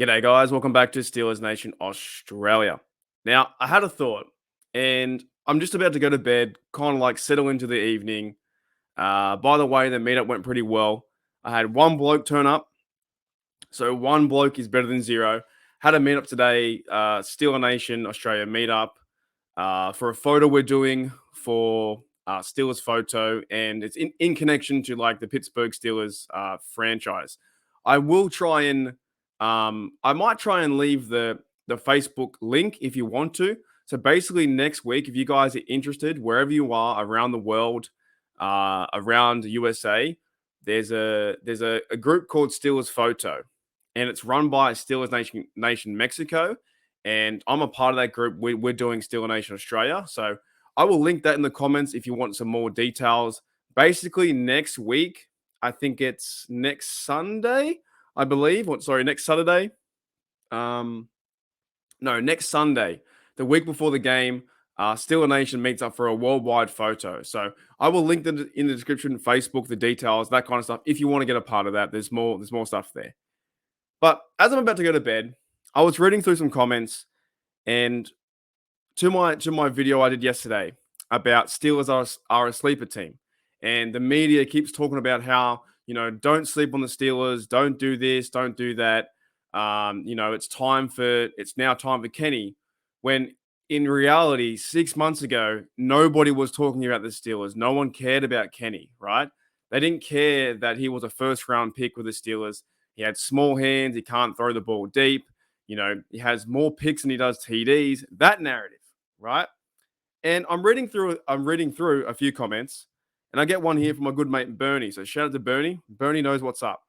G'day, guys. Welcome back to Steelers Nation Australia. Now, I had a thought, and I'm just about to go to bed, kind of like settle into the evening. By the way, the meetup went pretty well. I had one bloke turn up, so one bloke is better than zero. Had a meetup today, Steeler Nation Australia meetup for a photo we're doing for Steelers Foto, and it's in connection to like the Pittsburgh Steelers franchise. I will try and I might try and leave the Facebook link if you want to. So basically, next week, if you guys are interested, wherever you are around the world, around USA, there's a group called Steelers Foto, and it's run by Steelers Nation Mexico, and I'm a part of that group. We're doing Steeler Nation Australia, so I will link that in the comments if you want some more details. Basically, next week, I think it's next Sunday, I believe. Sorry, next Saturday. Um, no, next Sunday, the week before the game. Steeler Nation meets up for a worldwide photo. So I will link them in the description, Facebook, the details, that kind of stuff. If you want to get a part of that, there's more stuff there. But as I'm about to go to bed, I was reading through some comments, and to my video I did yesterday about Steelers are a sleeper team, and the media keeps talking about how don't sleep on the Steelers, don't do this, don't do that. It's now time for Kenny. When in reality, 6 months ago, nobody was talking about the Steelers. No one cared about Kenny, right? They didn't care that he was a first round pick with the Steelers. He had small hands. He can't throw the ball deep. He has more picks than he does TDs. That narrative, right? And I'm reading through a few comments, and I get one here from my good mate Bernie. So shout out to Bernie. Bernie knows what's up.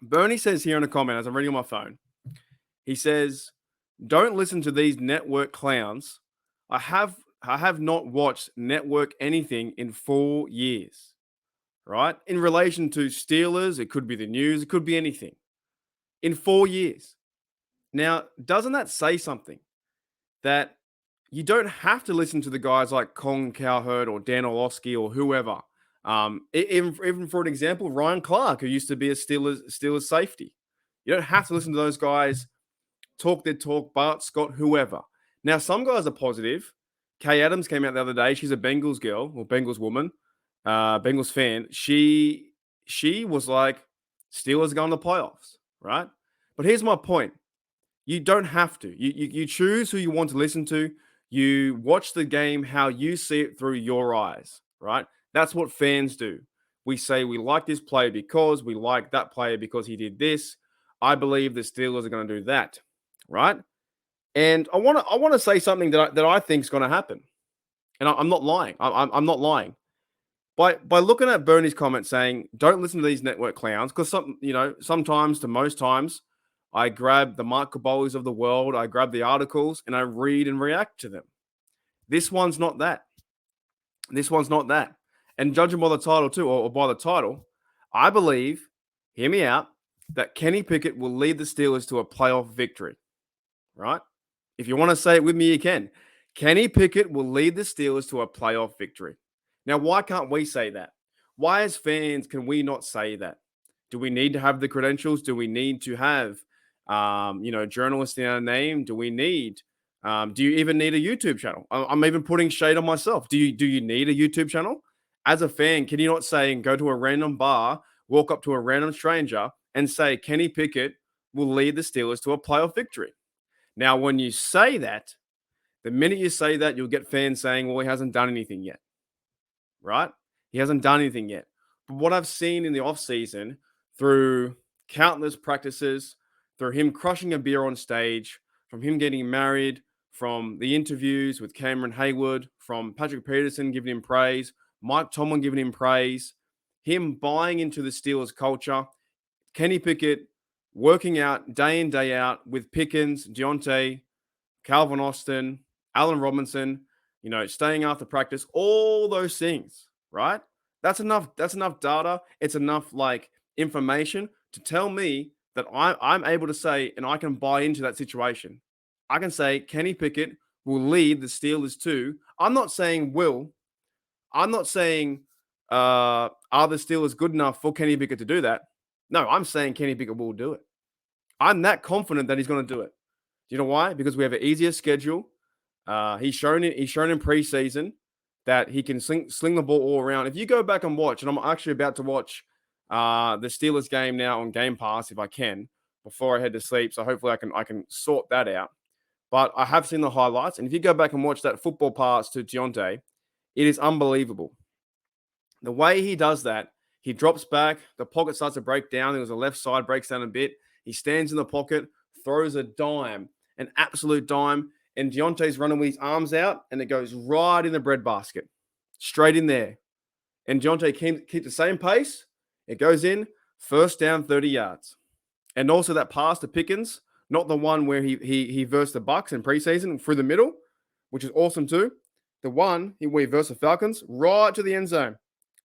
Bernie says here in a comment as I'm reading on my phone, he says, "Don't listen to these network clowns. I have not watched network anything in 4 years." Right? In relation to Steelers, it could be the news, it could be anything. In 4 years. Now, doesn't that say something? That you don't have to listen to the guys like Colin Cowherd or Dan Orlovsky or whoever. Even for an example, Ryan Clark, who used to be a Steelers safety. You don't have to listen to those guys talk their talk, Bart, Scott, whoever. Now, some guys are positive. Kay Adams came out the other day. She's a Bengals girl or Bengals woman, Bengals fan. She was like, Steelers going to playoffs, right? But here's my point. You don't have to. You choose who you want to listen to. You watch the game how you see it through your eyes, right? That's what fans do. We say we like this player because we like that player because he did this. I believe the Steelers are going to do that, right? And I want to say something that I think is going to happen, and I'm not lying. I'm not lying. By looking at Bernie's comment saying, "Don't listen to these network clowns," because sometimes to most times, I grab the Mark Cabolis of the world, I grab the articles, and I read and react to them. This one's not that. This one's not that. And judging by the title too, or by the title, I believe, hear me out, that Kenny Pickett will lead the Steelers to a playoff victory. Right? If you want to say it with me, you can. Kenny Pickett will lead the Steelers to a playoff victory. Now, why can't we say that? Why, as fans, can we not say that? Do we need to have the credentials? Do we need to have, journalists in our name? Do we need? Do you even need a YouTube channel? I'm even putting shade on myself. Do you need a YouTube channel? As a fan, can you not say and go to a random bar, walk up to a random stranger, and say Kenny Pickett will lead the Steelers to a playoff victory? Now, when you say that, the minute you say that, you'll get fans saying, well, he hasn't done anything yet, right? He hasn't done anything yet. But what I've seen in the offseason through countless practices, through him crushing a beer on stage, from him getting married, from the interviews with Cameron Hayward, from Patrick Peterson giving him praise, Mike Tomlin giving him praise, him buying into the Steelers culture, Kenny Pickett working out day in, day out with Pickens, Deontay, Calvin Austin, Allen Robinson, staying after practice, all those things, right? That's enough data. It's enough information to tell me that I'm able to say, and I can buy into that situation. I can say Kenny Pickett will lead the Steelers to. I'm not saying will. I'm not saying are the Steelers good enough for Kenny Pickett to do that? No, I'm saying Kenny Pickett will do it. I'm that confident that he's going to do it. Do you know why? Because we have an easier schedule. He's shown in preseason that he can sling the ball all around. If you go back and watch, and I'm actually about to watch the Steelers game now on Game Pass if I can before I head to sleep. So hopefully I can sort that out. But I have seen the highlights, and if you go back and watch that football pass to Deontay, it is unbelievable. The way he does that, he drops back, the pocket starts to break down. There was a left side, breaks down a bit. He stands in the pocket, throws a dime, an absolute dime, and Deontay's running with his arms out, and it goes right in the breadbasket, straight in there. And Deontay keeps the same pace. It goes in, first down, 30 yards. And also that pass to Pickens, not the one where he versed the Bucks in preseason through the middle, which is awesome too. The one where he versed the Falcons right to the end zone.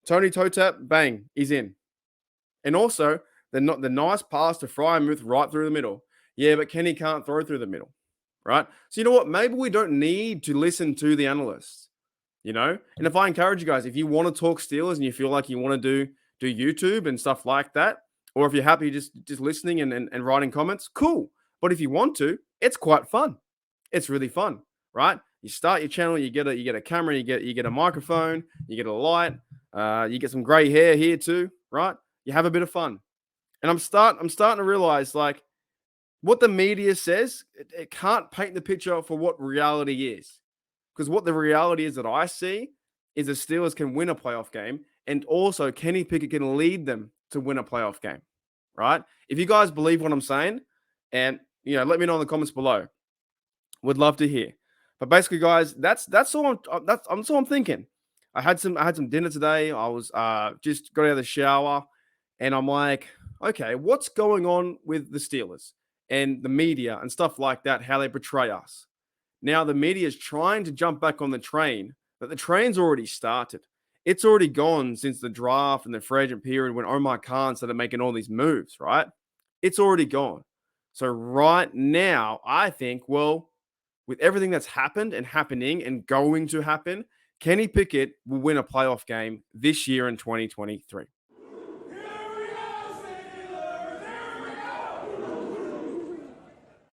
Tony toe tap, bang, he's in. And also the nice pass to Fryermuth right through the middle. Yeah, but Kenny can't throw through the middle, right? So you know what? Maybe we don't need to listen to the analysts, you know? And if I encourage you guys, if you want to talk Steelers and you feel like you want to do YouTube and stuff like that, or if you're happy just listening and writing comments, cool. But if you want to, it's quite fun. It's really fun, right? You start your channel, you get a camera, you get a microphone, you get a light, you get some gray hair here too, right? You have a bit of fun. And I'm starting to realize like what the media says, it can't paint the picture for what reality is. Because what the reality is that I see is the Steelers can win a playoff game, and also Kenny Pickett can lead them to win a playoff game, right? If you guys believe what I'm saying, and let me know in the comments below. Would love to hear. But basically, guys, that's all I'm thinking. I had some dinner today. I was just got out of the shower, and I'm like, okay, what's going on with the Steelers and the media and stuff like that? How they portray us. Now the media is trying to jump back on the train, but the train's already started. It's already gone since the draft and the free agent period when Omar Khan started making all these moves, right? It's already gone. So right now, I think, well, with everything that's happened and happening and going to happen, Kenny Pickett will win a playoff game this year in 2023.